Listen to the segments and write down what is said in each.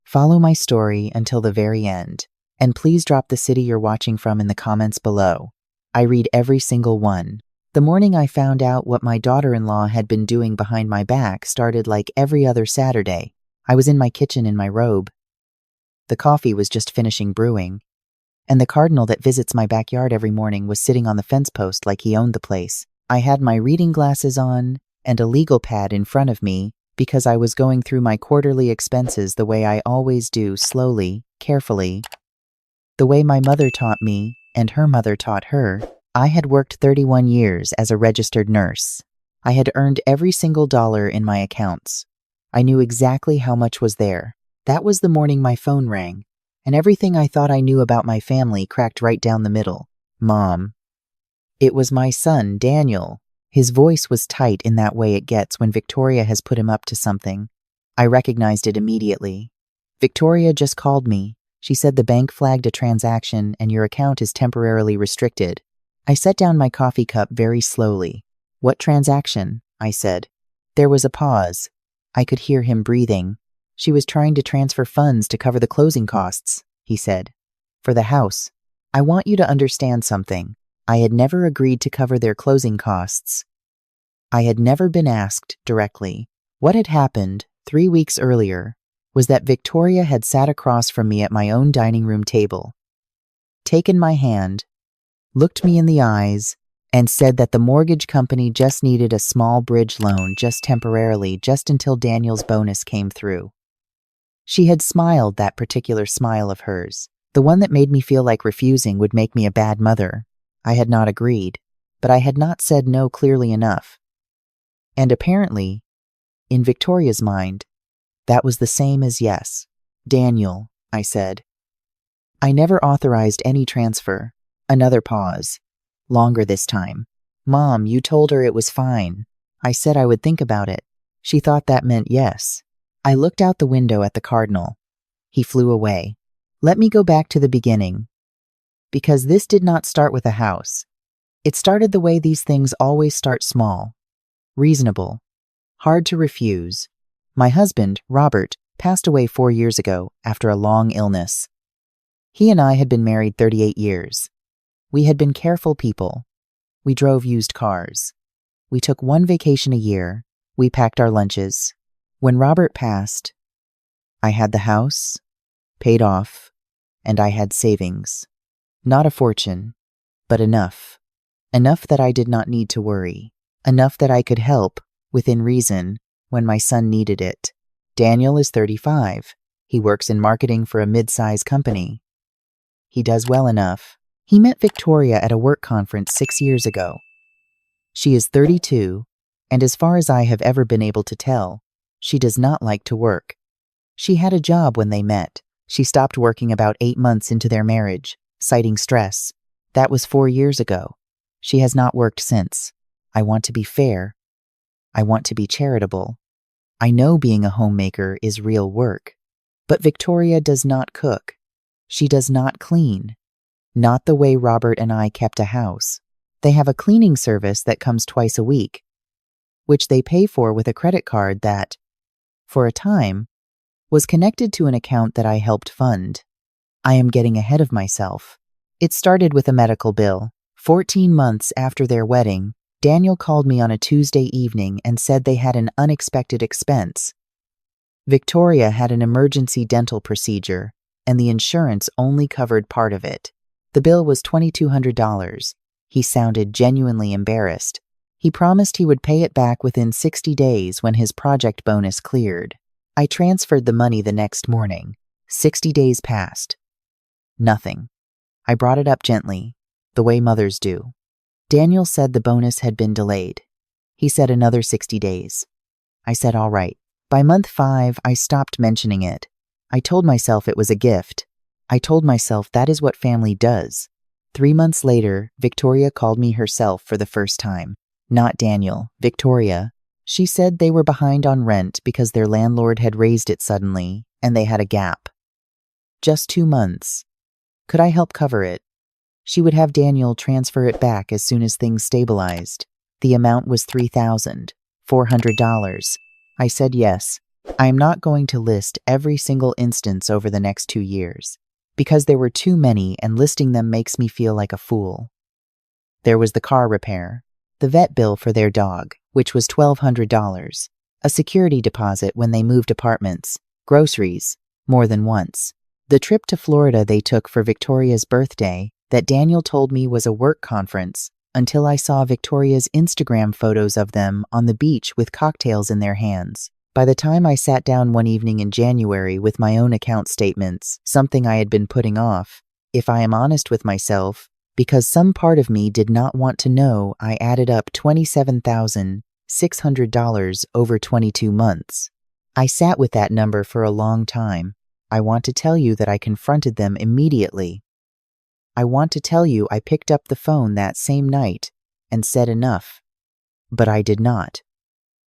Follow my story until the very end. And please drop the city you're watching from in the comments below. I read every single one. The morning I found out what my daughter-in-law had been doing behind my back started like every other Saturday. I was in my kitchen in my robe. The coffee was just finishing brewing. And the cardinal that visits my backyard every morning was sitting on the fence post like he owned the place. I had my reading glasses on and a legal pad in front of me because I was going through my quarterly expenses the way I always do, slowly, carefully. The way my mother taught me and her mother taught her. I had worked 31 years as a registered nurse. I had earned every single dollar in my accounts. I knew exactly how much was there. That was the morning my phone rang, and everything I thought I knew about my family cracked right down the middle. Mom. It was my son, Daniel. His voice was tight in that way it gets when Victoria has put him up to something. I recognized it immediately. Victoria just called me. She said the bank flagged a transaction and your account is temporarily restricted. I set down my coffee cup very slowly. What transaction? I said. There was a pause. I could hear him breathing. She was trying to transfer funds to cover the closing costs, he said. For the house. I want you to understand something. I had never agreed to cover their closing costs. I had never been asked directly. What had happened 3 weeks earlier was that Victoria had sat across from me at my own dining room table, taken my hand, looked me in the eyes, and said that the mortgage company just needed a small bridge loan just temporarily, just until Daniel's bonus came through. She had smiled that particular smile of hers, the one that made me feel like refusing would make me a bad mother. I had not agreed, but I had not said no clearly enough. And apparently, in Victoria's mind, that was the same as yes. Daniel, I said. I never authorized any transfer. Another pause. Longer this time. Mom, you told her it was fine. I said I would think about it. She thought that meant yes. I looked out the window at the cardinal. He flew away. Let me go back to the beginning. Because this did not start with a house. It started the way these things always start, small. Reasonable. Hard to refuse. My husband, Robert, passed away 4 years ago after a long illness. He and I had been married 38 years. We had been careful people. We drove used cars. We took 1 vacation a year. We packed our lunches. When Robert passed, I had the house, paid off, and I had savings. Not a fortune, but enough. Enough that I did not need to worry. Enough that I could help, within reason, when my son needed it. Daniel is 35. He works in marketing for a mid-size company. He does well enough. He met Victoria at a work conference 6 years ago. She is 32, and as far as I have ever been able to tell, she does not like to work. She had a job when they met. She stopped working about 8 months into their marriage, citing stress. That was 4 years ago. She has not worked since. I want to be fair. I want to be charitable. I know being a homemaker is real work. But Victoria does not cook. She does not clean. Not the way Robert and I kept a house. They have a cleaning service that comes twice a week, which they pay for with a credit card that, for a time, was connected to an account that I helped fund. I am getting ahead of myself. It started with a medical bill. 14 months after their wedding, Daniel called me on a Tuesday evening and said they had an unexpected expense. Victoria had an emergency dental procedure, and the insurance only covered part of it. The bill was $2,200. He sounded genuinely embarrassed. He promised he would pay it back within 60 days when his project bonus cleared. I transferred the money the next morning. 60 days passed. Nothing. I brought it up gently, the way mothers do. Daniel said the bonus had been delayed. He said another 60 days. I said all right. By month 5, I stopped mentioning it. I told myself it was a gift. I told myself that is what family does. 3 months later, Victoria called me herself for the first time. Not Daniel, Victoria. She said they were behind on rent because their landlord had raised it suddenly, and they had a gap. Just 2 months. Could I help cover it? She would have Daniel transfer it back as soon as things stabilized. The amount was $3,400. I said yes. I am not going to list every single instance over the next 2 years, because there were too many and listing them makes me feel like a fool. There was the car repair, the vet bill for their dog, which was $1,200, a security deposit when they moved apartments, groceries, more than once, the trip to Florida they took for Victoria's birthday that Daniel told me was a work conference until I saw Victoria's Instagram photos of them on the beach with cocktails in their hands. By the time I sat down one evening in January with my own account statements, something I had been putting off, if I am honest with myself, because some part of me did not want to know, I added up $27,600 over 22 months. I sat with that number for a long time. I want to tell you that I confronted them immediately. I want to tell you I picked up the phone that same night and said enough. But I did not.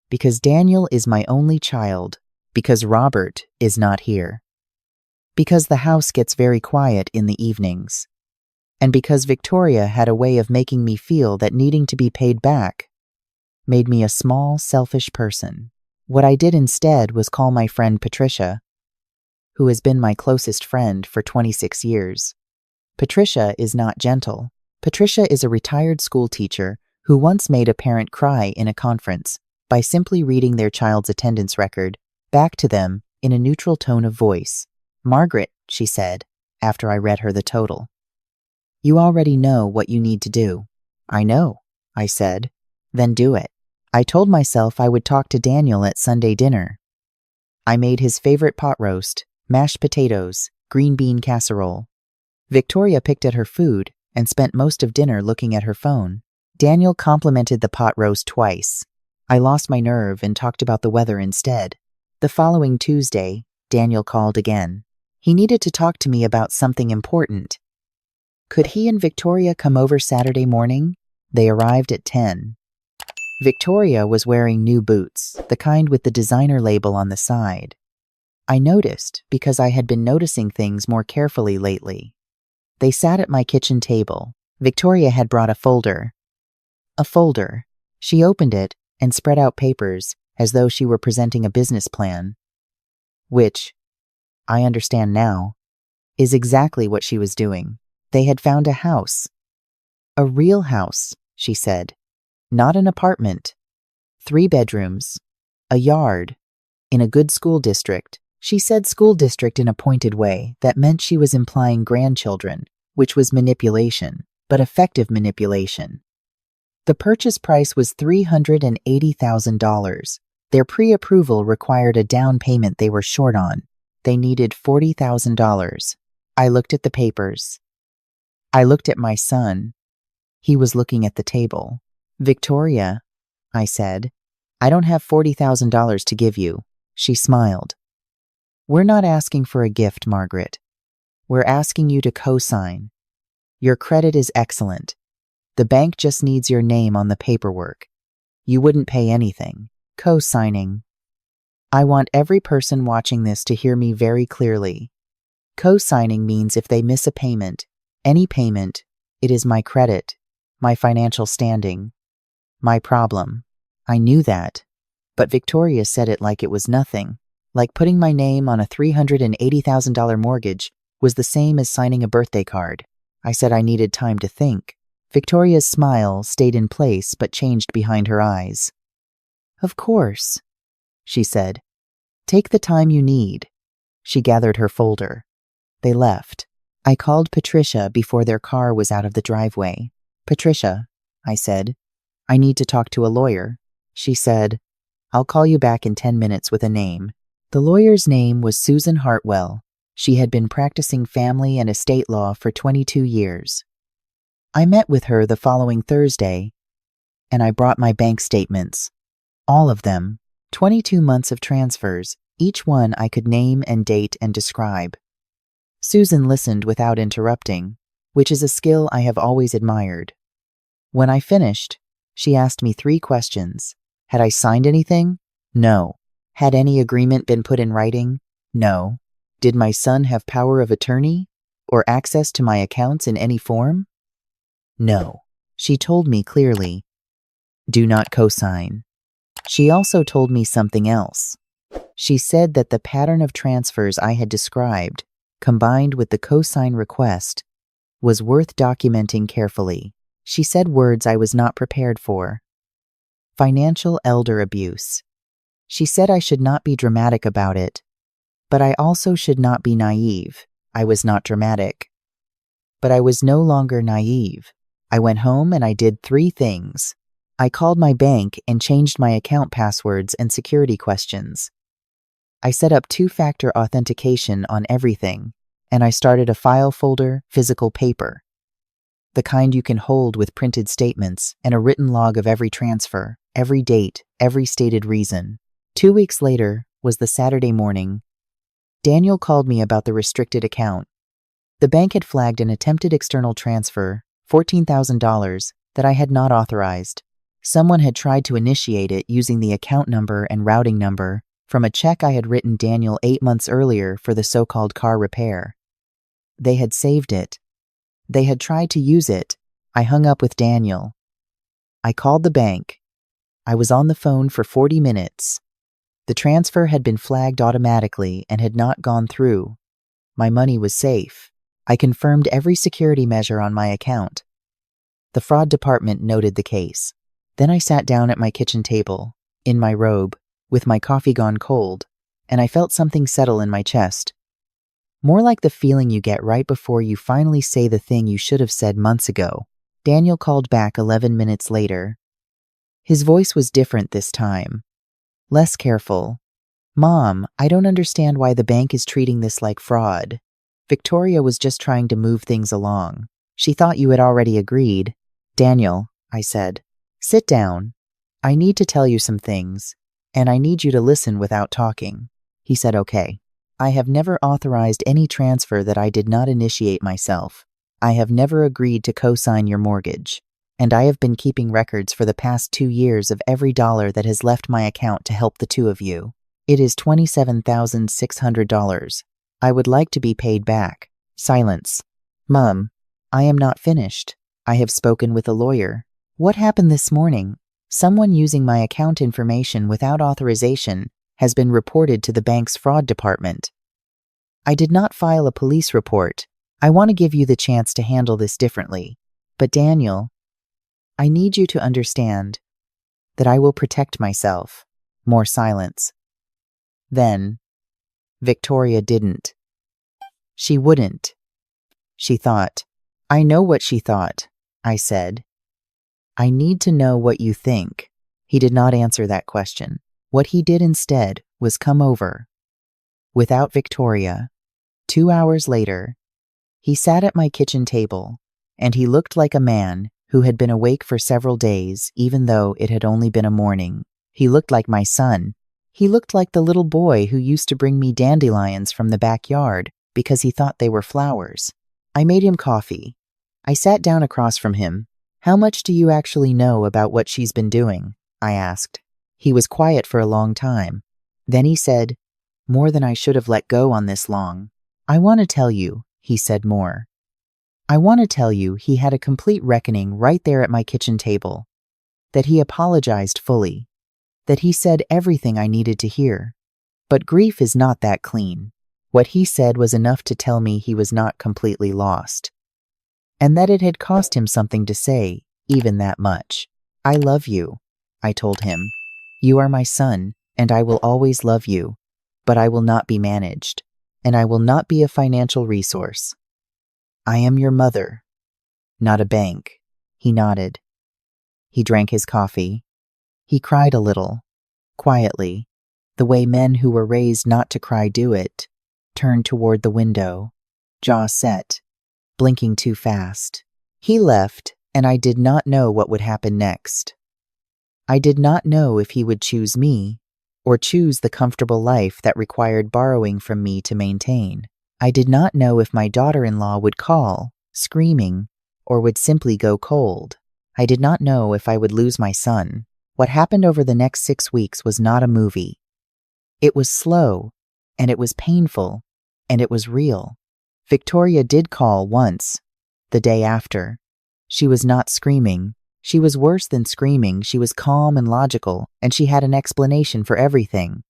Because Daniel is my only child. Because Robert is not here. Because the house gets very quiet in the evenings. And because Victoria had a way of making me feel that needing to be paid back made me a small, selfish person. What I did instead was call my friend Patricia, who has been my closest friend for 26 years. Patricia is not gentle. Patricia is a retired school teacher who once made a parent cry in a conference by simply reading their child's attendance record back to them in a neutral tone of voice. "Margaret," she said, after I read her the total, "you already know what you need to do." "I know," I said. "Then do it." I told myself I would talk to Daniel at Sunday dinner. I made his favorite pot roast, mashed potatoes, green bean casserole. Victoria picked at her food and spent most of dinner looking at her phone. Daniel complimented the pot roast twice. I lost my nerve and talked about the weather instead. The following Tuesday, Daniel called again. He needed to talk to me about something important. Could he and Victoria come over Saturday morning? They arrived at 10. Victoria was wearing new boots, the kind with the designer label on the side. I noticed because I had been noticing things more carefully lately. They sat at my kitchen table. Victoria had brought a folder. A folder. She opened it and spread out papers as though she were presenting a business plan, which, I understand now, is exactly what she was doing. They had found a house. A real house, she said. Not an apartment. 3 bedrooms. A yard. In a good school district. She said school district in a pointed way that meant she was implying grandchildren, which was manipulation, but effective manipulation. The purchase price was $380,000. Their pre-approval required a down payment they were short on. They needed $40,000. I looked at the papers. I looked at my son. He was looking at the table. "Victoria," I said, "I don't have $40,000 to give you." She smiled. "We're not asking for a gift, Margaret. We're asking you to co-sign. Your credit is excellent. The bank just needs your name on the paperwork. You wouldn't pay anything. Co-signing. I want every person watching this to hear me very clearly. Co-signing means if they miss a payment, any payment, it is my credit, my financial standing, my problem." I knew that, but Victoria said it like it was nothing, like putting my name on a $380,000 mortgage was the same as signing a birthday card. I said I needed time to think. Victoria's smile stayed in place but changed behind her eyes. "Of course," she said. "Take the time you need." She gathered her folder. They left. I called Patricia before their car was out of the driveway. "Patricia," I said, "I need to talk to a lawyer." She said, "I'll call you back in 10 minutes with a name." The lawyer's name was Susan Hartwell. She had been practicing family and estate law for 22 years. I met with her the following Thursday, and I brought my bank statements. All of them, 22 months of transfers, each one I could name and date and describe. Susan listened without interrupting, which is a skill I have always admired. When I finished, she asked me 3 questions. Had I signed anything? No. Had any agreement been put in writing? No. Did my son have power of attorney or access to my accounts in any form? No. She told me clearly, "Do not co-sign." She also told me something else. She said that the pattern of transfers I had described, combined with the cosign request, was worth documenting carefully. She said words I was not prepared for. Financial elder abuse. She said I should not be dramatic about it, but I also should not be naive. I was not dramatic. But I was no longer naive. I went home and I did 3 things. I called my bank and changed my account passwords and security questions. I set up 2-factor authentication on everything, and I started a file folder, physical paper. The kind you can hold with printed statements and a written log of every transfer, every date, every stated reason. 2 weeks later was the Saturday morning. Daniel called me about the restricted account. The bank had flagged an attempted external transfer, $14,000, that I had not authorized. Someone had tried to initiate it using the account number and routing number from a check I had written Daniel 8 months earlier for the so-called car repair. They had saved it. They had tried to use it. I hung up with Daniel. I called the bank. I was on the phone for 40 minutes. The transfer had been flagged automatically and had not gone through. My money was safe. I confirmed every security measure on my account. The fraud department noted the case. Then I sat down at my kitchen table, in my robe, with my coffee gone cold, and I felt something settle in my chest. More like the feeling you get right before you finally say the thing you should have said months ago. Daniel called back 11 minutes later. His voice was different this time. Less careful. "Mom, I don't understand why the bank is treating this like fraud. Victoria was just trying to move things along. She thought you had already agreed." "Daniel," I said, "sit down. I need to tell you some things, and I need you to listen without talking." He said, "Okay. I have never authorized any transfer that I did not initiate myself. I have never agreed to co-sign your mortgage, and I have been keeping records for the past 2 years of every dollar that has left my account to help the 2 of you. It is $27,600. I would like to be paid back." Silence. "Mom, I am not finished. I have spoken with a lawyer. What happened this morning? Someone using my account information without authorization has been reported to the bank's fraud department. I did not file a police report. I want to give you the chance to handle this differently. But Daniel, I need you to understand that I will protect myself." More silence. Then, Victoria didn't. She wouldn't. She thought. "I know what she thought," I said. "I need to know what you think." He did not answer that question. What he did instead was come over. Without Victoria. 2 hours later, he sat at my kitchen table, and he looked like a man who had been awake for several days, even though it had only been a morning. He looked like my son. He looked like the little boy who used to bring me dandelions from the backyard because he thought they were flowers. I made him coffee. I sat down across from him. "How much do you actually know about what she's been doing?" I asked. He was quiet for a long time. Then he said, "More than I should have let go on this long. I want to tell you," he said more. "I want to tell you he had a complete reckoning right there at my kitchen table. That he apologized fully. That he said everything I needed to hear. But grief is not that clean. What he said was enough to tell me he was not completely lost. And that it had cost him something to say, even that much. I love you," I told him. "You are my son, and I will always love you. But I will not be managed, and I will not be a financial resource. I am your mother, not a bank." He nodded. He drank his coffee. He cried a little, quietly, the way men who were raised not to cry do it, turned toward the window, jaw set, blinking too fast. He left, and I did not know what would happen next. I did not know if he would choose me, or choose the comfortable life that required borrowing from me to maintain. I did not know if my daughter-in-law would call, screaming, or would simply go cold. I did not know if I would lose my son. What happened over the next 6 weeks was not a movie. It was slow, and it was painful, and it was real. Victoria did call once, the day after. She was not screaming. She was worse than screaming. She was calm and logical, and she had an explanation for everything.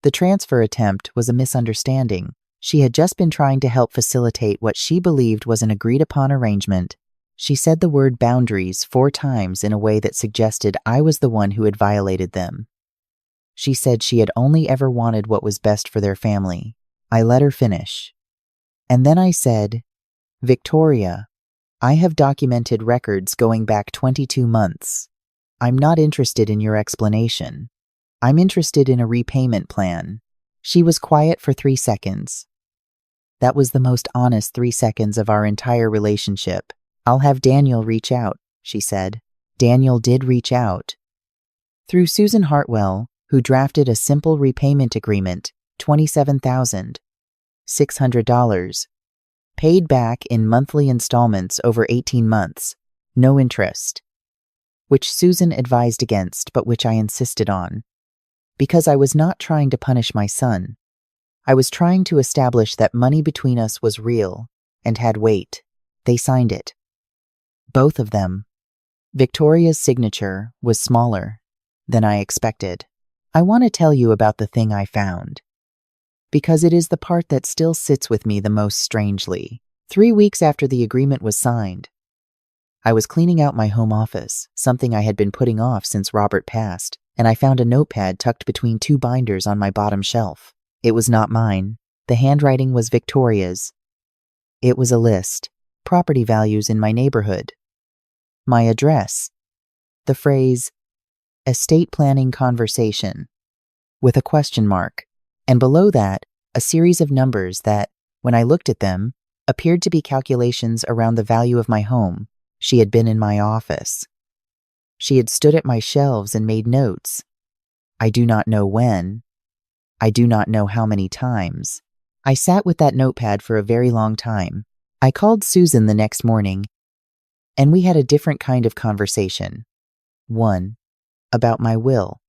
The transfer attempt was a misunderstanding. She had just been trying to help facilitate what she believed was an agreed-upon arrangement. She said the word boundaries 4 times in a way that suggested I was the one who had violated them. She said she had only ever wanted what was best for their family. I let her finish. And then I said, "Victoria, I have documented records going back 22 months. I'm not interested in your explanation. I'm interested in a repayment plan." She was quiet for 3 seconds. That was the most honest 3 seconds of our entire relationship. "I'll have Daniel reach out," she said. Daniel did reach out. Through Susan Hartwell, who drafted a simple repayment agreement, $27,600, paid back in monthly installments over 18 months, no interest, which Susan advised against but which I insisted on. Because I was not trying to punish my son. I was trying to establish that money between us was real and had weight. They signed it. Both of them. Victoria's signature was smaller than I expected. I want to tell you about the thing I found, because it is the part that still sits with me the most strangely. 3 weeks after the agreement was signed, I was cleaning out my home office, something I had been putting off since Robert passed, and I found a notepad tucked between 2 binders on my bottom shelf. It was not mine. The handwriting was Victoria's. It was a list, property values in my neighborhood, my address, the phrase, estate planning conversation, with a question mark, and below that, a series of numbers that, when I looked at them, appeared to be calculations around the value of my home. She had been in my office. She had stood at my shelves and made notes. I do not know when. I do not know how many times. I sat with that notepad for a very long time. I called Susan the next morning, and we had a different kind of conversation. One, about my will,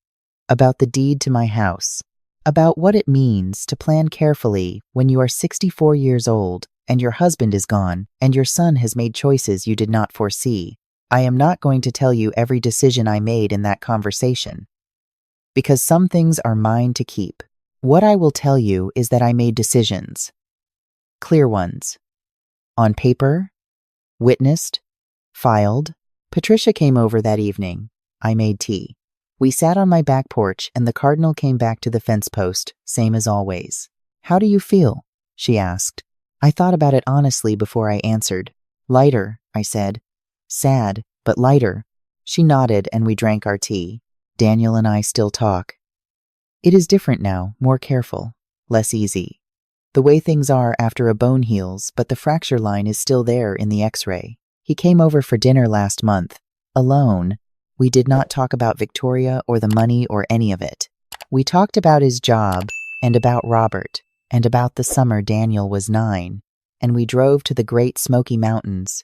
about the deed to my house, about what it means to plan carefully when you are 64 years old and your husband is gone and your son has made choices you did not foresee. I am not going to tell you every decision I made in that conversation, because some things are mine to keep. What I will tell you is that I made decisions. Clear ones. On paper, witnessed, filed. Patricia came over that evening. I made tea. We sat on my back porch and the cardinal came back to the fence post, same as always. "How do you feel?" she asked. I thought about it honestly before I answered. "Lighter," I said. "Sad, but lighter." She nodded and we drank our tea. Daniel and I still talk. It is different now, more careful, less easy. The way things are after a bone heals, but the fracture line is still there in the x-ray. He came over for dinner last month, alone. We did not talk about Victoria or the money or any of it. We talked about his job and about Robert and about the summer Daniel was 9, and we drove to the Great Smoky Mountains.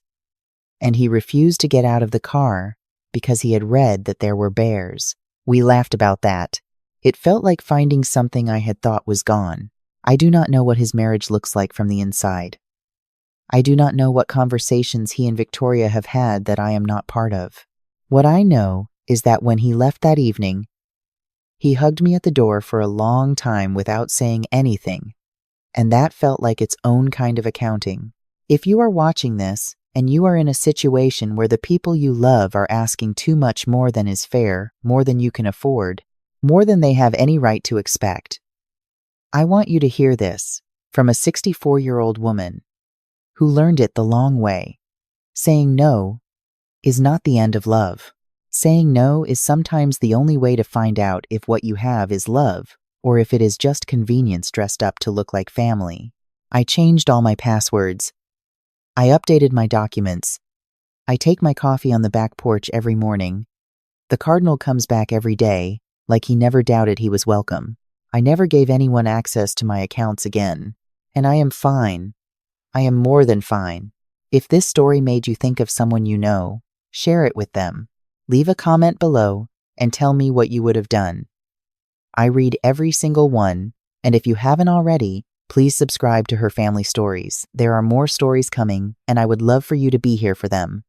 And he refused to get out of the car because he had read that there were bears. We laughed about that. It felt like finding something I had thought was gone. I do not know what his marriage looks like from the inside. I do not know what conversations he and Victoria have had that I am not part of. What I know is that when he left that evening, he hugged me at the door for a long time without saying anything, and that felt like its own kind of accounting. If you are watching this, and you are in a situation where the people you love are asking too much more than is fair, more than you can afford, more than they have any right to expect, I want you to hear this from a 64-year-old woman who learned it the long way. Saying no is not the end of love. Saying no is sometimes the only way to find out if what you have is love or if it is just convenience dressed up to look like family. I changed all my passwords. I updated my documents. I take my coffee on the back porch every morning. The cardinal comes back every day, like he never doubted he was welcome. I never gave anyone access to my accounts again. And I am fine. I am more than fine. If this story made you think of someone you know, share it with them. Leave a comment below and tell me what you would have done. I read every single one, and if you haven't already, please subscribe to Her Family Stories. There are more stories coming, and I would love for you to be here for them.